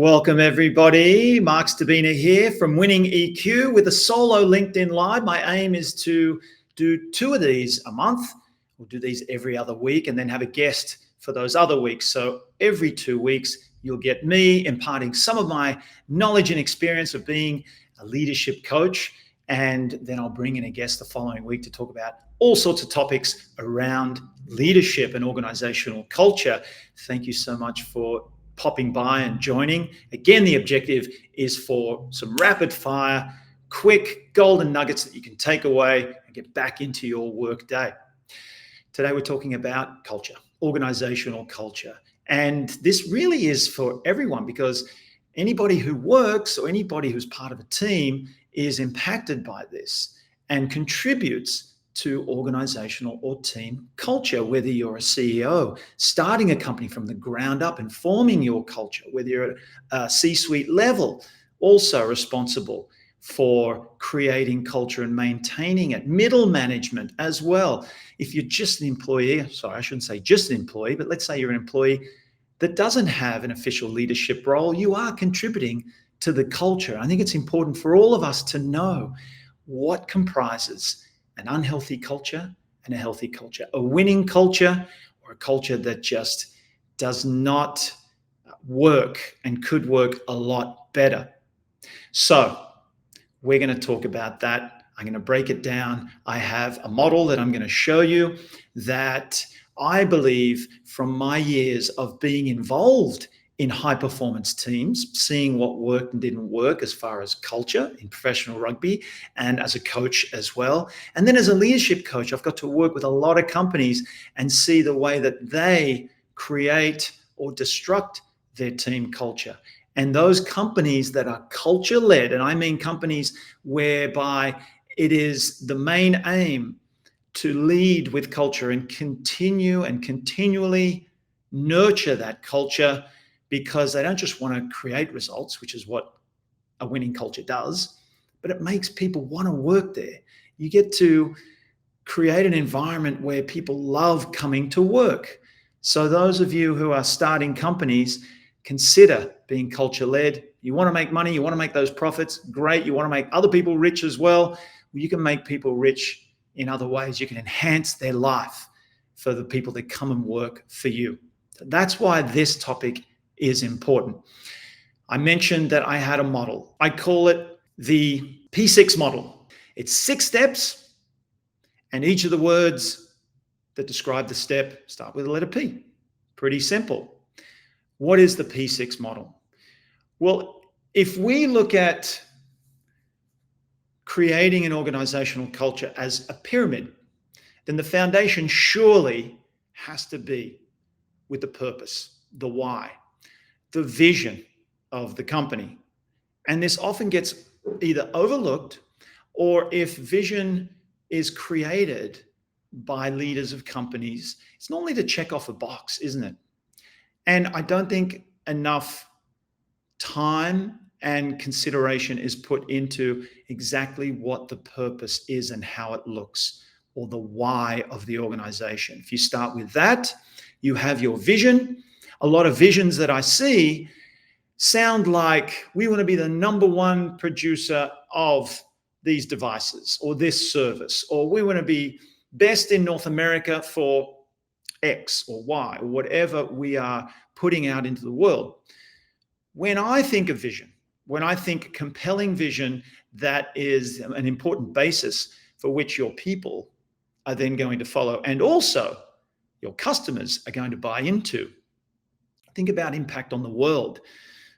Welcome, everybody. Mark Stabina here from Winning EQ with a solo LinkedIn Live. My aim is to do 2 of these a month. We'll do these every other week and then have a guest for those other weeks. So every 2 weeks, you'll get me imparting some of my knowledge and experience of being a leadership coach. And then I'll bring in a guest the following week to talk about all sorts of topics around leadership and organizational culture. Thank you so much for popping by and joining. Again, the objective is for some rapid fire, quick golden nuggets that you can take away and get back into your work day. Today, we're talking about culture, organizational culture. And this really is for everyone because anybody who works or anybody who's part of a team is impacted by this and contributes to organizational or team culture, whether you're a CEO, starting a company from the ground up and forming your culture, whether you're at a C-suite level, also responsible for creating culture and maintaining it, middle management as well. If you're just an employee, I shouldn't say just an employee, but let's say you're an employee that doesn't have an official leadership role, you are contributing to the culture. I think it's important for all of us to know what comprises an unhealthy culture and a healthy culture, a winning culture or a culture that just does not work and could work a lot better. So we're going to talk about that. I'm going to break it down. I have a model that I'm going to show you that I believe from my years of being involved in high performance teams, seeing what worked and didn't work as far as culture in professional rugby and as a coach as well. And then as a leadership coach, I've got to work with a lot of companies and see the way that they create or destruct their team culture. And those companies that are culture led, and I mean companies whereby it is the main aim to lead with culture and continue and continually nurture that culture, because they don't just want to create results, which is what a winning culture does, but it makes people want to work there. You get to create an environment where people love coming to work. So those of you who are starting companies, consider being culture-led. You want to make money, you want to make those profits, great. You want to make other people rich as well. You can make people rich in other ways. You can enhance their life for the people that come and work for you. That's why this topic is important. I mentioned that I had a model. I call it the P6 model. It's 6 steps, and each of the words that describe the step start with the letter P. Pretty simple. What is the P6 model? Well, if we look at creating an organizational culture as a pyramid, then the foundation surely has to be with the purpose, the why, the vision of the company. And this often gets either overlooked, or if vision is created by leaders of companies, it's normally to check off a box, isn't it? And I don't think enough time and consideration is put into exactly what the purpose is and how it looks, or the why of the organization. If you start with that, you have your vision. A lot of visions that I see sound like we want to be the #1 producer of these devices or this service, or we want to be best in North America for X or Y, or whatever we are putting out into the world. When I think of vision, when I think compelling vision that is an important basis for which your people are then going to follow, and also your customers are going to buy into, think about impact on the world,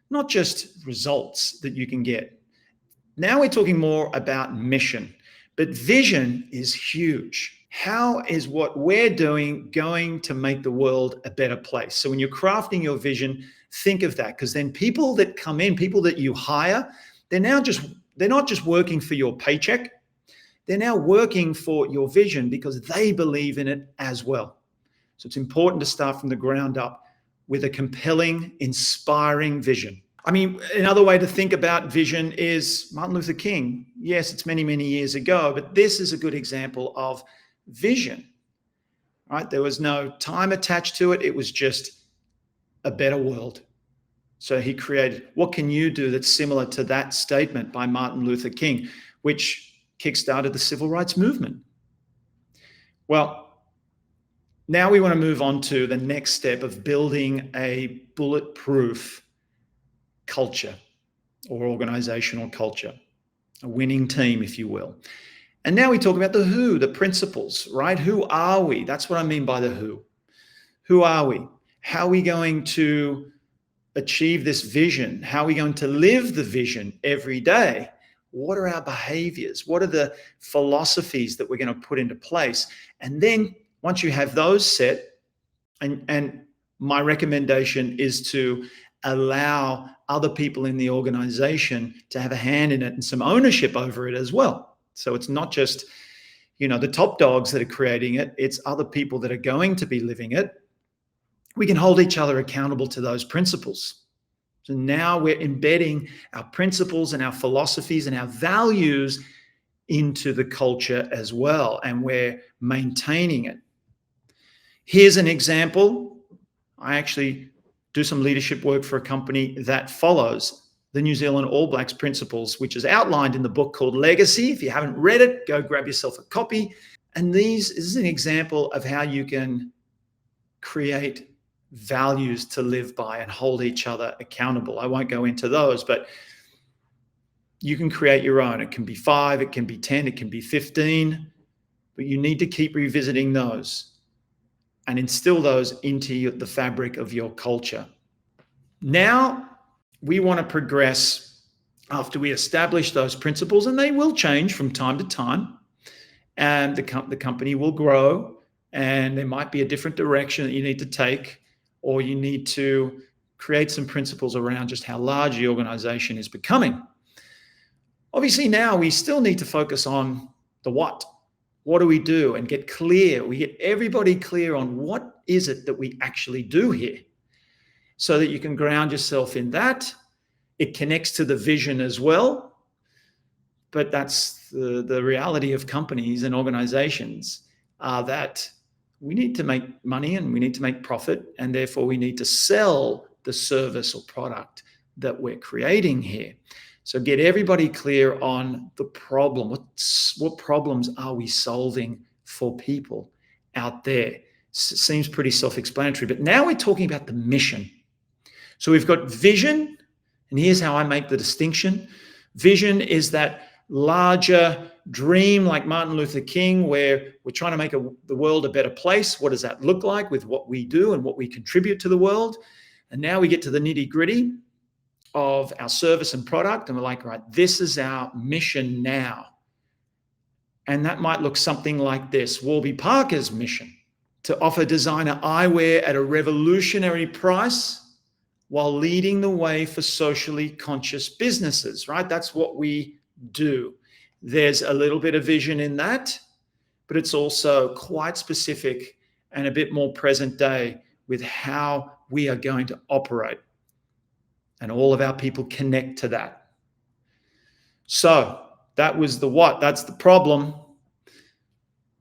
not just results that you can get. Now we're talking more about mission, but vision is huge. How is what we're doing going to make the world a better place? So when you're crafting your vision, think of that, because then people that come in, people that you hire, they're not just working for your paycheck. They're now working for your vision because they believe in it as well. So it's important to start from the ground up with a compelling, inspiring vision. I mean, another way to think about vision is Martin Luther King. Yes, it's many, many years ago, but this is a good example of vision, right? There was no time attached to it. It was just a better world. So he created, what can you do that's similar to that statement by Martin Luther King, which kickstarted the civil rights movement? Well, now we want to move on to the next step of building a bulletproof culture or organizational culture, a winning team, if you will. And now we talk about the who, the principles, right? Who are we? That's what I mean by the who. Who are we? How are we going to achieve this vision? How are we going to live the vision every day? What are our behaviors? What are the philosophies that we're going to put into place? And then once you have those set, and my recommendation is to allow other people in the organization to have a hand in it and some ownership over it as well. So it's not just, the top dogs that are creating it, it's other people that are going to be living it. We can hold each other accountable to those principles. So now we're embedding our principles and our philosophies and our values into the culture as well, and we're maintaining it. Here's an example. I actually do some leadership work for a company that follows the New Zealand All Blacks principles, which is outlined in the book called Legacy. If you haven't read it, go grab yourself a copy. And this is an example of how you can create values to live by and hold each other accountable. I won't go into those, but you can create your own. It can be 5, it can be 10, it can be 15, but you need to keep revisiting those and instill those into the fabric of your culture. Now we want to progress after we establish those principles, and they will change from time to time, and the company will grow, and there might be a different direction that you need to take, or you need to create some principles around just how large the organization is becoming. Obviously, now we still need to focus on the what. What do we do? And get clear. We get everybody clear on what is it that we actually do here, so that you can ground yourself in that. It connects to the vision as well. But that's the reality of companies and organizations, that we need to make money and we need to make profit, and therefore we need to sell the service or product that we're creating here. So get everybody clear on the problem. What problems are we solving for people out there? Seems pretty self-explanatory, but now we're talking about the mission. So we've got vision, and here's how I make the distinction. Vision is that larger dream, like Martin Luther King, where we're trying to make the world a better place. What does that look like with what we do and what we contribute to the world? And now we get to the nitty-gritty of our service and product, and we're like, right, this is our mission now. And that might look something like this. Warby Parker's mission: to offer designer eyewear at a revolutionary price while leading the way for socially conscious businesses, right? That's what we do. There's a little bit of vision in that, but it's also quite specific and a bit more present day with how we are going to operate. And all of our people connect to that. So that was the what, that's the problem.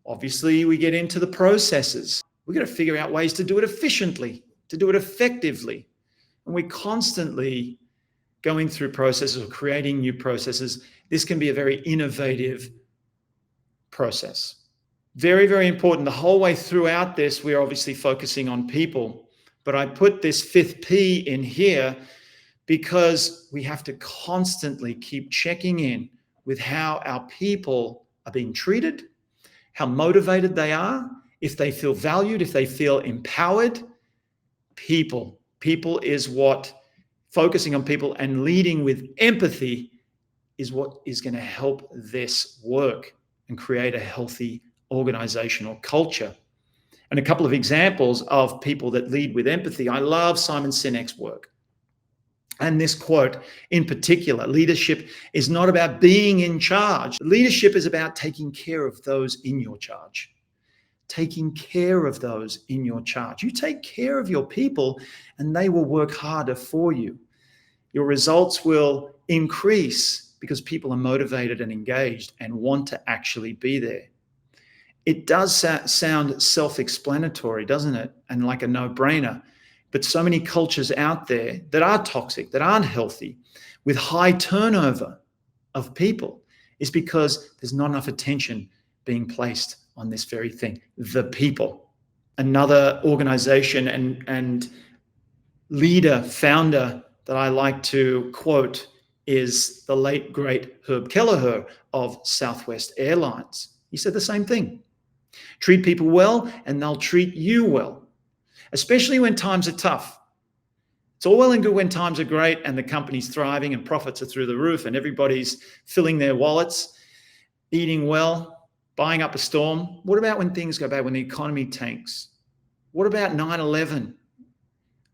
Obviously, we get into the processes. We've got to figure out ways to do it efficiently, to do it effectively. And we're constantly going through processes or creating new processes. This can be a very innovative process. Very, very important. The whole way throughout this, we're obviously focusing on people. But I put this 5th P in here because we have to constantly keep checking in with how our people are being treated, how motivated they are, if they feel valued, if they feel empowered. People is what, focusing on people and leading with empathy is what is going to help this work and create a healthy organizational culture. And a couple of examples of people that lead with empathy. I love Simon Sinek's work. And this quote in particular: leadership is not about being in charge. Leadership is about taking care of those in your charge. Taking care of those in your charge. You take care of your people and they will work harder for you. Your results will increase because people are motivated and engaged and want to actually be there. It does sound self-explanatory, doesn't it? And like a no-brainer. But so many cultures out there that are toxic, that aren't healthy, with high turnover of people, is because there's not enough attention being placed on this very thing, the people. Another organization and leader, founder that I like to quote is the late, great Herb Kelleher of Southwest Airlines. He said the same thing. Treat people well and they'll treat you well, especially when times are tough. It's all well and good when times are great and the company's thriving and profits are through the roof and everybody's filling their wallets, eating well, buying up a storm. What about when things go bad, when the economy tanks? What about 9/11,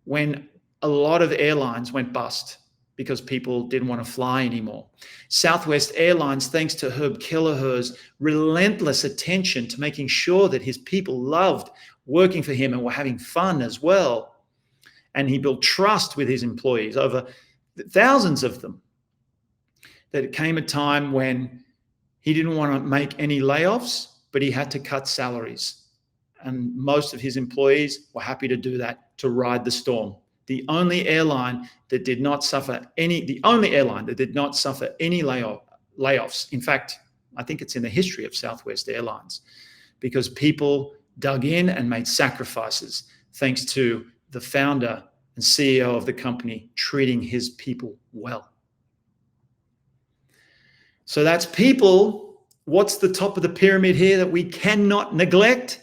when a lot of airlines went bust because people didn't want to fly anymore? Southwest Airlines, thanks to Herb Kelleher's relentless attention to making sure that his people loved working for him and were having fun as well. And he built trust with his employees, over thousands of them, that it came a time when he didn't want to make any layoffs, but he had to cut salaries. And most of his employees were happy to do that, to ride the storm. The only airline that did not suffer any layoffs. In fact, I think it's in the history of Southwest Airlines, because people dug in and made sacrifices thanks to the founder and CEO of the company treating his people well. So that's people. What's the top of the pyramid here that we cannot neglect?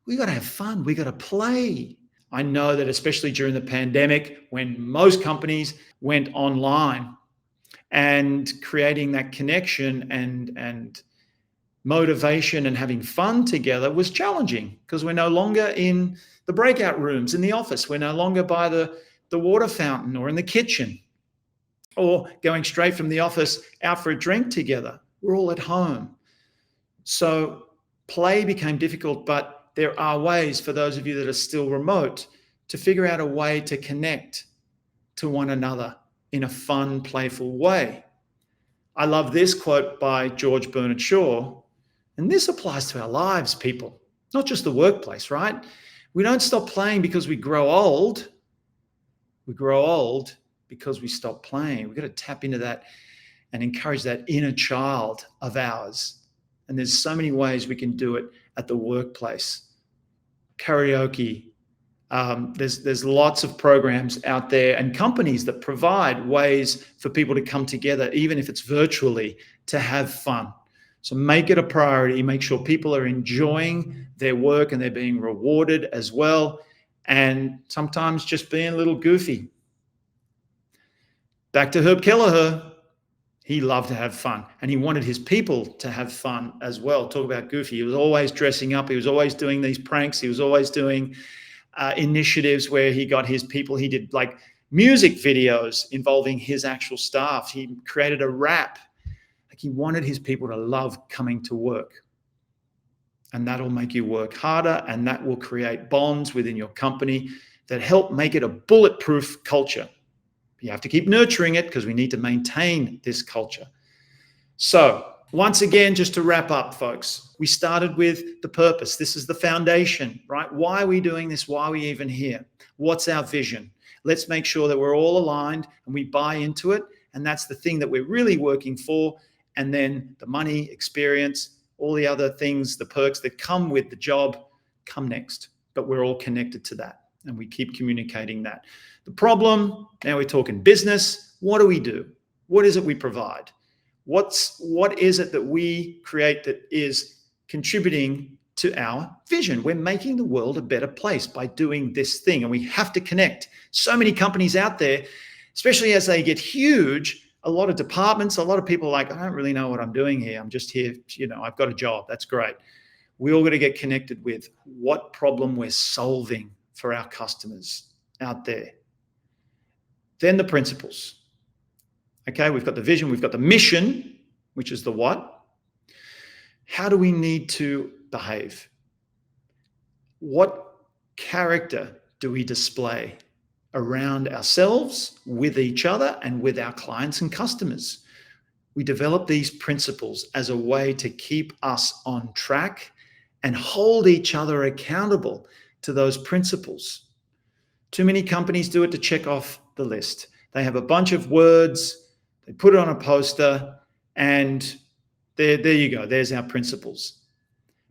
We got to have fun. We got to play. I know that especially during the pandemic, when most companies went online, and creating that connection and motivation and having fun together was challenging, because we're no longer in the breakout rooms in the office. We're no longer by the water fountain or in the kitchen or going straight from the office out for a drink together. We're all at home. So play became difficult, but there are ways for those of you that are still remote to figure out a way to connect to one another in a fun, playful way. I love this quote by George Bernard Shaw, and this applies to our lives, people, not just the workplace, right? We don't stop playing because we grow old. We grow old because we stop playing. We've got to tap into that and encourage that inner child of ours. And there's so many ways we can do it at the workplace. Karaoke. There's lots of programs out there and companies that provide ways for people to come together, even if it's virtually, to have fun. So make it a priority. Make sure people are enjoying their work and they're being rewarded as well. And sometimes just being a little goofy. Back to Herb Kelleher. He loved to have fun and he wanted his people to have fun as well. Talk about goofy. He was always dressing up. He was always doing these pranks. He was always doing initiatives where he got his people. He did like music videos involving his actual staff. He created a rap. Like, he wanted his people to love coming to work. And that'll make you work harder, and that will create bonds within your company that help make it a bulletproof culture. You have to keep nurturing it because we need to maintain this culture. So once again, just to wrap up, folks, we started with the purpose. This is the foundation, right? Why are we doing this? Why are we even here? What's our vision? Let's make sure that we're all aligned and we buy into it. And that's the thing that we're really working for. And then the money, experience, all the other things, the perks that come with the job come next. But we're all connected to that. And we keep communicating that. The problem, now we're talking business. What do we do? What is it we provide? What is it that we create that is contributing to our vision? We're making the world a better place by doing this thing, and we have to connect. So many companies out there, especially as they get huge, a lot of departments, a lot of people are like, I don't really know what I'm doing here. I'm just here, I've got a job. That's great. We all got to get connected with what problem we're solving for our customers out there. Then the principles. Okay, we've got the vision, we've got the mission, which is the what. How do we need to behave? What character do we display around ourselves, with each other, and with our clients and customers? We develop these principles as a way to keep us on track and hold each other accountable to those principles. Too many companies do it to check off the list. They have a bunch of words, they put it on a poster, and there you go. There's our principles.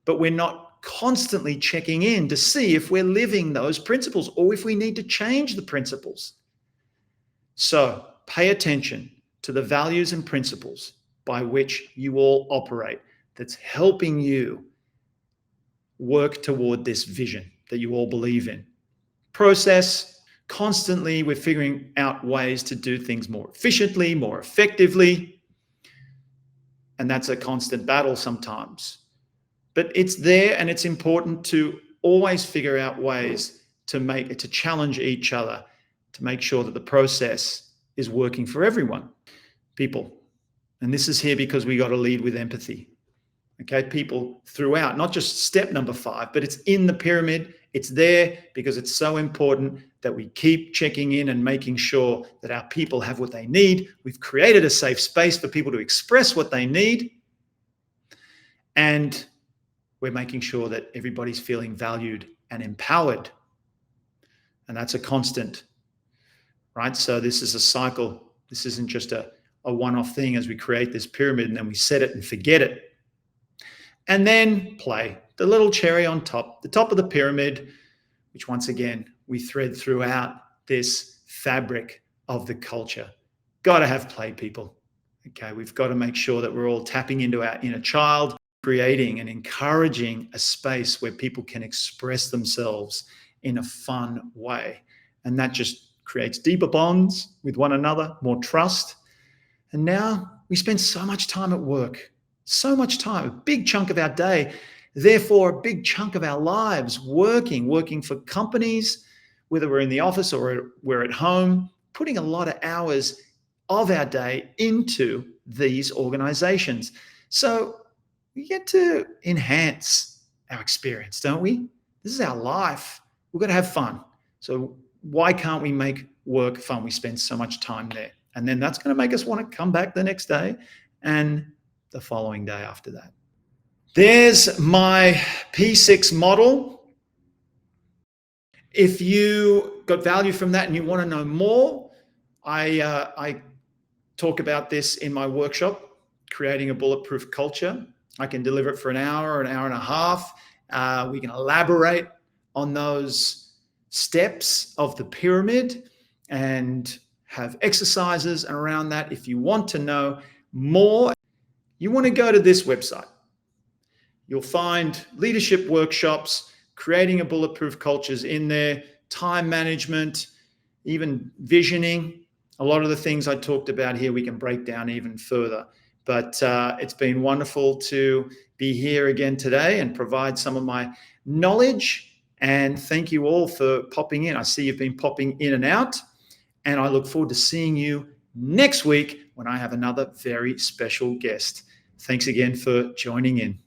But we're not constantly checking in to see if we're living those principles or if we need to change the principles. So pay attention to the values and principles by which you all operate that's helping you work toward this vision that you all believe in. Process, constantly we're figuring out ways to do things more efficiently, more effectively. And that's a constant battle sometimes. But it's there, and it's important to always figure out ways to challenge each other, to make sure that the process is working for everyone. People. And this is here because we got to lead with empathy. Okay, people throughout, not just step number 5, but it's in the pyramid. It's there because it's so important that we keep checking in and making sure that our people have what they need. We've created a safe space for people to express what they need. And we're making sure that everybody's feeling valued and empowered. And that's a constant, right? So this is a cycle. This isn't just a one-off thing as we create this pyramid and then we set it and forget it. And then play, the little cherry on top, the top of the pyramid, which once again, we thread throughout this fabric of the culture. Got to have play, people. Okay, we've got to make sure that we're all tapping into our inner child, creating and encouraging a space where people can express themselves in a fun way. And that just creates deeper bonds with one another, more trust. And now we spend so much time at work. So much time, a big chunk of our day, therefore a big chunk of our lives working for companies, whether we're in the office or we're at home, putting a lot of hours of our day into these organizations. So we get to enhance our experience, don't we? This is our life. We've got to have fun. So why can't we make work fun? We spend so much time there. And then that's going to make us want to come back the next day and the following day after that. There's my P6 model. If you got value from that and you want to know more, I talk about this in my workshop, Creating a Bulletproof Culture. I can deliver it for an hour and a half. We can elaborate on those steps of the pyramid and have exercises around that. If you want to know more, you want to go to this website. You'll find leadership workshops, creating a bulletproof cultures in there, time management, even visioning. A lot of the things I talked about here, we can break down even further. But it's been wonderful to be here again today and provide some of my knowledge. And thank you all for popping in. I see you've been popping in and out. And I look forward to seeing you next week when I have another very special guest. Thanks again for joining in.